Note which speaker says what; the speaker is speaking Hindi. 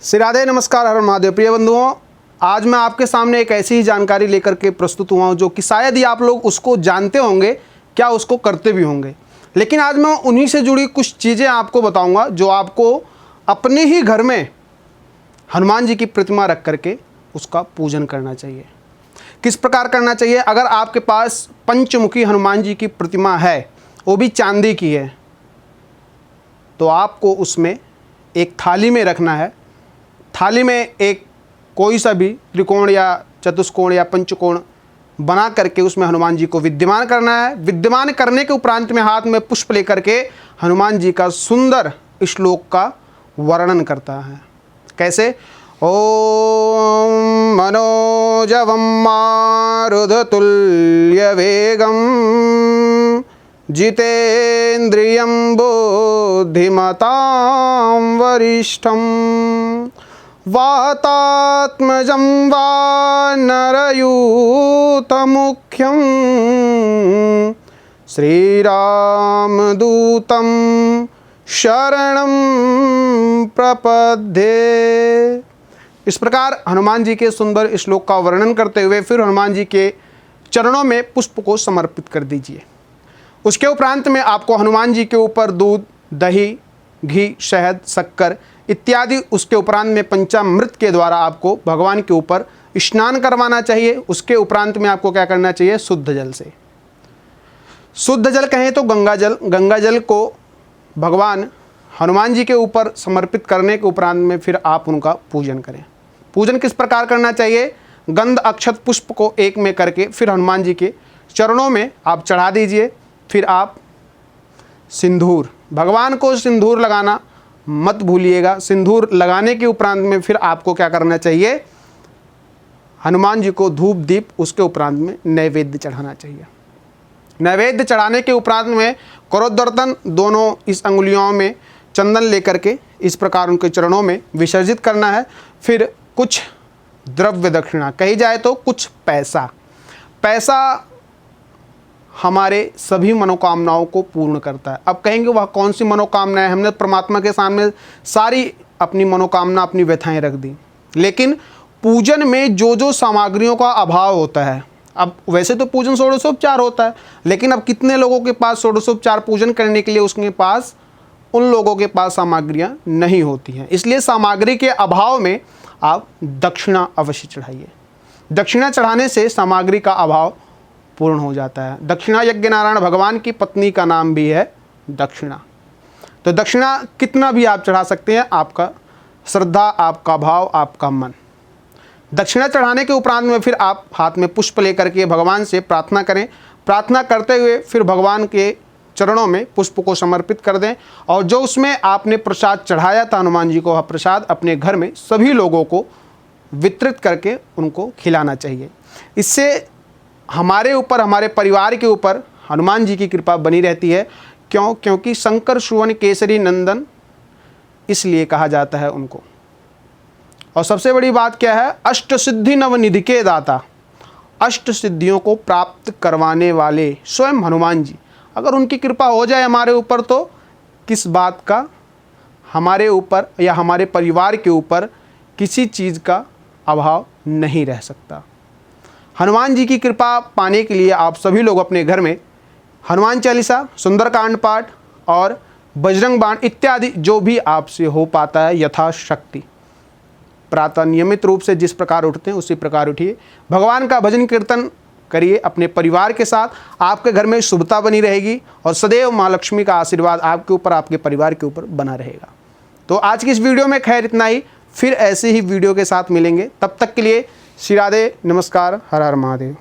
Speaker 1: श्री राधे नमस्कार, हर महादेव। प्रिय बंधुओं, आज मैं आपके सामने एक ऐसी ही जानकारी लेकर के प्रस्तुत हुआ हूँ जो कि शायद ही आप लोग उसको जानते होंगे, क्या उसको करते भी होंगे। लेकिन आज मैं उन्हीं से जुड़ी कुछ चीज़ें आपको बताऊंगा जो आपको अपने ही घर में हनुमान जी की प्रतिमा रख करके उसका पूजन करना चाहिए। किस प्रकार करना चाहिए? अगर आपके पास पंचमुखी हनुमान जी की प्रतिमा है, वो भी चांदी की है, तो आपको उसमें एक थाली में रखना है। थाली में एक कोई सा भी त्रिकोण या चतुष्कोण या पंचकोण बना करके उसमें हनुमान जी को विद्यमान करना है। विद्यमान करने के उपरांत में हाथ में पुष्प लेकर के हनुमान जी का सुंदर श्लोक का वर्णन करता है। कैसे? ओम मनोजवम मारुततुल्य वेगम जितेन्द्रियं बुद्धिमतां वरिष्ठं वातात्मजं वानरयूथमुख्यं श्रीरामदूतं शरणं प्रपद्ये। इस प्रकार हनुमान जी के सुंदर श्लोक का वर्णन करते हुए फिर हनुमान जी के चरणों में पुष्प को समर्पित कर दीजिए। उसके उपरांत में आपको हनुमान जी के ऊपर दूध, दही, घी, शहद, शक्कर इत्यादि उसके उपरांत में पंचामृत के द्वारा आपको भगवान के ऊपर स्नान करवाना चाहिए। उसके उपरांत में आपको क्या करना चाहिए? शुद्ध जल से, शुद्ध जल कहें तो गंगा जल, गंगा जल को भगवान हनुमान जी के ऊपर समर्पित करने के उपरांत में फिर आप उनका पूजन करें। पूजन किस प्रकार करना चाहिए? गंध, अक्षत, पुष्प को एक में करके फिर हनुमान जी के चरणों में आप चढ़ा दीजिए। फिर आप सिंदूर, भगवान को सिंदूर लगाना मत भूलिएगा। सिंदूर लगाने के उपरांत में फिर आपको क्या करना चाहिए? हनुमान जी को धूप, दीप, उसके उपरांत में नैवेद्य चढ़ाना चाहिए। नैवेद्य चढ़ाने के उपरांत में करोद्वर्तन, दोनों इस अंगुलियों में चंदन लेकर के इस प्रकार उनके चरणों में विसर्जित करना है। फिर कुछ द्रव्य दक्षिणा, कही जाए तो कुछ पैसा हमारे सभी मनोकामनाओं को पूर्ण करता है। अब कहेंगे वह कौन सी मनोकामना है? हमने परमात्मा के सामने सारी अपनी मनोकामना, अपनी व्यथाएं रख दी, लेकिन पूजन में जो जो सामग्रियों का अभाव होता है, अब वैसे तो पूजन षोडशोपचार होता है, लेकिन अब कितने लोगों के पास षोडशोपचार पूजन करने के लिए उसके पास, उन लोगों के पास सामग्रियाँ नहीं होती हैं। इसलिए सामग्री के अभाव में आप दक्षिणा अवश्य चढ़ाइए। दक्षिणा चढ़ाने से सामग्री का अभाव पूर्ण हो जाता है। दक्षिणा यज्ञ नारायण भगवान की पत्नी का नाम भी है दक्षिणा। तो दक्षिणा कितना भी आप चढ़ा सकते हैं, आपका श्रद्धा, आपका भाव, आपका मन। दक्षिणा चढ़ाने के उपरांत में फिर आप हाथ में पुष्प लेकर के भगवान से प्रार्थना करें। प्रार्थना करते हुए फिर भगवान के चरणों में पुष्प को समर्पित कर दें, और जो उसमें आपने प्रसाद चढ़ाया था हनुमान जी को, वह प्रसाद अपने घर में सभी लोगों को वितरित करके उनको खिलाना चाहिए। इससे हमारे ऊपर, हमारे परिवार के ऊपर हनुमान जी की कृपा बनी रहती है। क्यों? क्योंकि शंकर सुवन केसरी नंदन इसलिए कहा जाता है उनको। और सबसे बड़ी बात क्या है? अष्ट सिद्धि नवनिधि के दाता, अष्ट सिद्धियों को प्राप्त करवाने वाले स्वयं हनुमान जी। अगर उनकी कृपा हो जाए हमारे ऊपर, तो किस बात का हमारे ऊपर या हमारे परिवार के ऊपर किसी चीज़ का अभाव नहीं रह सकता। हनुमान जी की कृपा पाने के लिए आप सभी लोग अपने घर में हनुमान चालीसा, सुंदरकांड पाठ और बजरंग बाण इत्यादि जो भी आपसे हो पाता है यथाशक्ति, प्रातः नियमित रूप से जिस प्रकार उठते हैं उसी प्रकार उठिए। भगवान का भजन कीर्तन करिए अपने परिवार के साथ। आपके घर में शुभता बनी रहेगी और सदैव माँ लक्ष्मी का आशीर्वाद आपके ऊपर, आपके परिवार के ऊपर बना रहेगा। तो आज की इस वीडियो में खैर इतना ही। फिर ऐसे ही वीडियो के साथ मिलेंगे। तब तक के लिए श्री राधे नमस्कार, हर हर महादेव।